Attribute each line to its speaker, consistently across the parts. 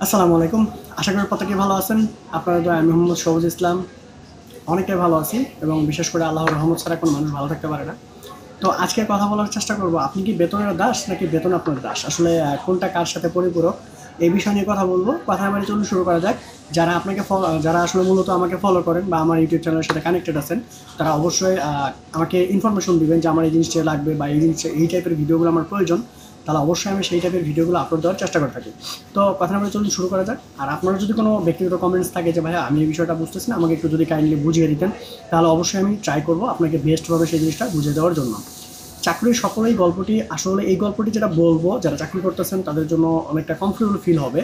Speaker 1: আসসালামু আলাইকুম। আশা করি প্রত্যেকে ভালো আছেন। আপনারা তো আমি মোহাম্মদ সবুজ ইসলাম অনেকটাই ভালো আছি এবং বিশেষ করে আল্লাহর রহমত ছাড়া কোনো মানুষ ভালো থাকতে পারে না। তো আজকে কথা বলার চেষ্টা করব, আপনি কি বেতনের দাস নাকি বেতন আপনার দাস? আসলে কোনটা কার সাথে পরিপূরক, এই বিষয় নিয়ে কথা বলবো। কথা এবারে চলুন শুরু করা যাক। যারা আসলে মূলত আমাকে ফলো করেন বা আমার ইউটিউব চ্যানেলের সাথে কানেক্টেড আছেন, তারা অবশ্যই আমাকে ইনফরমেশন দিবেন যে আমার এই জিনিসটা লাগবে বা এই টাইপের ভিডিওগুলো আমার প্রয়োজন। তাহলে অবশ্যই আমি সেই টাইপের ভিডিওগুলো আপলোড দেওয়ার চেষ্টা করে থাকি। তো কথা আমরা চলুন শুরু করা যাক। আর আপনার যদি কোনো ব্যক্তিগত কমেন্টস থাকে যে ভাইয়া আমি এই বিষয়টা বুঝতেছি না, আমাকে একটু যদি কাইন্ডলি বুঝিয়ে দিতেন, তাহলে অবশ্যই আমি ট্রাই করবো আপনাকে বেস্টভাবে সেই জিনিসটা বুঝিয়ে দেওয়ার জন্য। চাকরির সকলেই গল্পটি, আসলে এই গল্পটি যেটা বলবো যারা চাকরি করতেছেন তাদের জন্য অনেকটা কমফোর্টেবল ফিল হবে।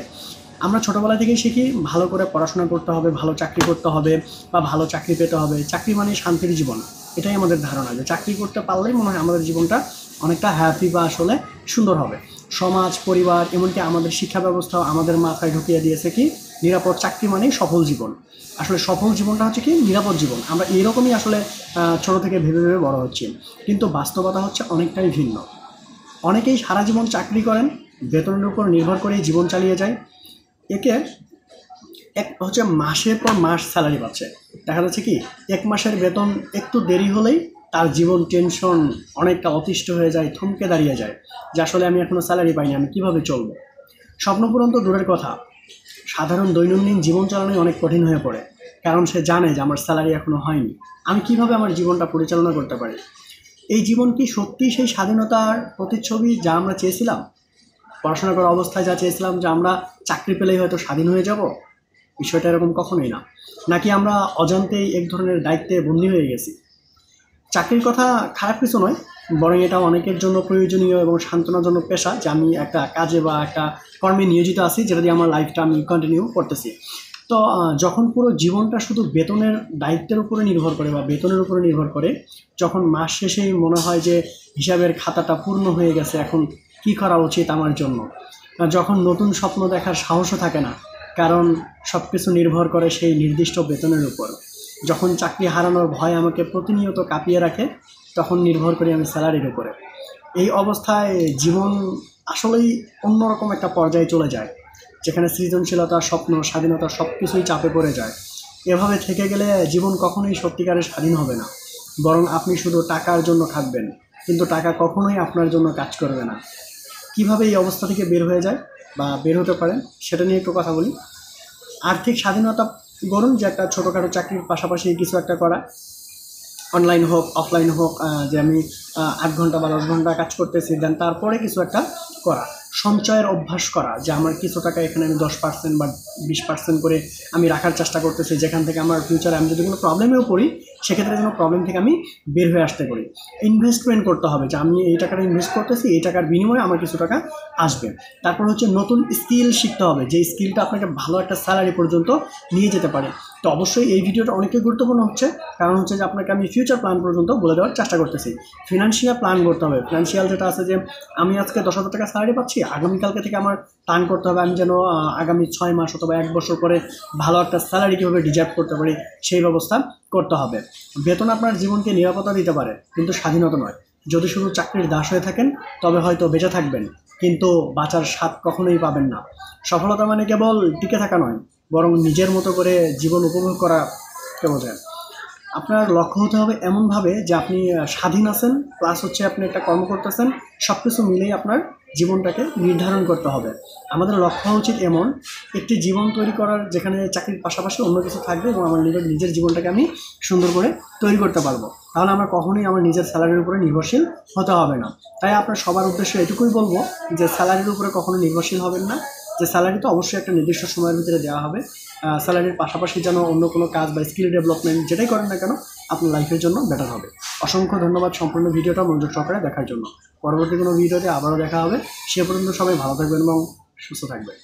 Speaker 1: আমরা ছোটোবেলা থেকেই শিখি ভালো করে পড়াশোনা করতে হবে, ভালো চাকরি করতে হবে বা ভালো চাকরি পেতে হবে। চাকরি মানে শান্তির জীবন, এটাই আমাদের ধারণা যে চাকরি করতে পারলেই মনে হয় আমাদের জীবনটা অনেকটা হ্যাপি বা আসলে সুন্দর হবে। সমাজ, পরিবার, এমনকি আমাদের শিক্ষা ব্যবস্থাও আমাদের মাথায় ঢুকিয়ে দিয়েছে কি নিরাপদ চাকরি মানেই সফল জীবন। আসলে সফল জীবনটা হচ্ছে কি নিরাপদ জীবন। আমরা এরকমই আসলে ছোটো থেকে ভেবে ভেবে বড় হচ্ছি, কিন্তু বাস্তবতা হচ্ছে অনেকটাই ভিন্ন। অনেকেই সারা জীবন চাকরি করেন, বেতনের উপর নির্ভর করেই জীবন চালিয়ে যায়। একে এক হচ্ছে মাসের পর মাস স্যালারি পাচ্ছে। দেখা যাচ্ছে কি এক মাসের বেতন একটু দেরি হলেই তার জীবন টেনশন অনেকটা অতিষ্ঠ হয়ে যায়, থমকে দাঁড়িয়ে যায় যে আসলে আমি এখনও স্যালারি পাইনি, আমি কীভাবে চলবো। স্বপ্ন পূরণ তো দূরের কথা, সাধারণ দৈনন্দিন জীবন চালানোই অনেক কঠিন হয়ে পড়ে। কারণ সে জানে যে আমার স্যালারি এখনও হয়নি, আমি কিভাবে আমার জীবনটা পরিচালনা করতে পারি। এই জীবন কি সত্যি সেই স্বাধীনতার প্রতিচ্ছবি যা আমরা চেয়েছিলাম? পড়াশোনা করা অবস্থায় যা চেয়েছিলাম যে আমরা চাকরি পেলেই হয়তো স্বাধীন হয়ে যাব, বিষয়টা এরকম কখনোই না। নাকি আমরা অজান্তেই এক ধরনের দায়িত্বে বন্দী হয়ে গেছি? চাকরির কথা খারাপ কিছু নয়, বরং এটা অনেকের জন্য প্রয়োজনীয় এবং সান্ত্বনাজনক পেশা, যে আমি একটা কাজে বা একটা কর্মে নিয়োজিত আছি যেটা দিয়ে আমার লাইফটা আমি কন্টিনিউ করতেছি। তো যখন পুরো জীবনটা শুধু বেতনের দায়িত্বের উপরে নির্ভর করে বা বেতনের উপরে নির্ভর করে, যখন মাস শেষেই মনে হয় যে হিসাবের খাতাটা পূর্ণ হয়ে গেছে, এখন কি করা উচিত আমার জন্য, যখন নতুন স্বপ্ন দেখার সাহসও থাকে না, কারণ সব কিছু নির্ভর করে সেই নির্দিষ্ট বেতনের উপর, যখন চাকরি হারানোর ভয় আমাকে প্রতিনিয়ত কাঁপিয়ে রাখে, তখন নির্ভর করি আমি স্যালারির উপরে। এই অবস্থায় জীবন আসলেই অন্যরকম একটা পর্যায়ে চলে যায়, যেখানে সৃজনশীলতা, স্বপ্ন, স্বাধীনতা সব কিছুই চাপে পড়ে যায়। এভাবে থেকে গেলে জীবন কখনোই সত্যিকারের স্বাধীন হবে না, বরং আপনি শুধু টাকার জন্য খাটবেন, কিন্তু টাকা কখনোই আপনার জন্য কাজ করবে না। কিভাবে এই অবস্থা থেকে বের হয়ে যায় বা বের হতে পারেন সেটা নিয়ে একটু কথা বলি। আর্থিক স্বাধীনতা বলুন যে একটা ছোটোখাটো চাকরির পাশাপাশি কিছু একটা করা, অনলাইন হোক অফলাইন হোক, যে আমি 8 ঘন্টা বা 10 ঘন্টা কাজ করতেছি, দেন তারপরে কিছু একটা করা, সঞ্চয়ের অভ্যাস করা, যে আমার কিছু টাকা এখানে আমি 10% বা 20% করে আমি রাখার চেষ্টা করতেছি, যেখান থেকে আমার ফিউচারে আমি যদি কোনো প্রবলেমেও পড়ি, সেক্ষেত্রে যেন প্রবলেম থেকে আমি বের হয়ে আসতে পারি। ইনভেস্টমেন্ট করতে হবে, যে আমি এই টাকাটা ইনভেস্ট করতেছি, এই টাকার বিনিময়ে আমার কিছু টাকা আসবে। তারপর হচ্ছে নতুন স্কিল শিখতে হবে, যে স্কিলটা আপনাকে ভালো একটা স্যালারি পর্যন্ত নিয়ে যেতে পারে। তো অবশ্যই এই ভিডিওটা অনেকই গুরুত্বপূর্ণ হচ্ছে, কারণ হচ্ছে যে আপনাকে আমি ফিউচার প্ল্যান পর্যন্ত বলে দেওয়ার চেষ্টা করতেছি। ফিনান্সিয়াল প্ল্যান করতে হবে। ফিনান্সিয়াল যেটা আছে যে আমি আজকে 10,000 টাকা স্যালারি পাচ্ছি, আগামীকালকে থেকে আমার প্ল্যান করতে হবে আমি যেন আগামী 6 মাস অথবা 1 বছর পরে ভালো একটা স্যালারি কীভাবে ডিজার্ভ করতে পারি, সেই ব্যবস্থা করতে হবে। বেতন আপনার জীবনকে নিরাপত্তা দিতে পারে, কিন্তু স্বাধীনতা নয়। যদি শুধু চাকরির দাস হয়ে থাকেন তবে হয়তো বেঁচে থাকবেন, কিন্তু বাঁচার স্বাদ কখনোই পাবেন না। সফলতা মানে কেবল টিকে থাকা নয়, বরং নিজের মতো করে জীবন উপভোগ করা কে বোঝায়। আপনার লক্ষ্য হতে হবে এমনভাবে যে আপনি স্বাধীন আছেন, প্লাস হচ্ছে আপনি একটা কর্ম করতেছেন, সব কিছু মিলেই আপনার জীবনটাকে নির্ধারণ করতে হবে। আমাদের লক্ষ্য উচিত এমন একটি জীবন তৈরি করার, যেখানে চাকরির পাশাপাশি অন্য কিছু থাকবে এবং আমার নিজের জীবনটাকে আমি সুন্দর করে তৈরি করতে পারবো। তাহলে আমার কখনোই আমার নিজের স্যালারির উপরে নির্ভরশীল হতে হবে না। তাই আপনার সবার উদ্দেশ্যে এটুকুই বলবো যে স্যালারির উপরে কখনো নির্ভরশীল হবেন না। যে স্যালারি তো অবশ্যই একটা নির্দিষ্ট সময়ের ভিতরে দেওয়া হবে, স্যালারির পাশাপাশি যেন অন্য কোনো কাজ বা স্কিল ডেভেলপমেন্ট যেটাই করেন না কেন আপনার লাইফের জন্য বেটার হবে। অসংখ্য ধন্যবাদ সম্পূর্ণ ভিডিওটা মনোযোগ সহকারে দেখার জন্য। পরবর্তী কোনো ভিডিওতে আবারও দেখা হবে। সে পর্যন্ত সবাই ভালো থাকবেন এবং সুস্থ থাকবেন।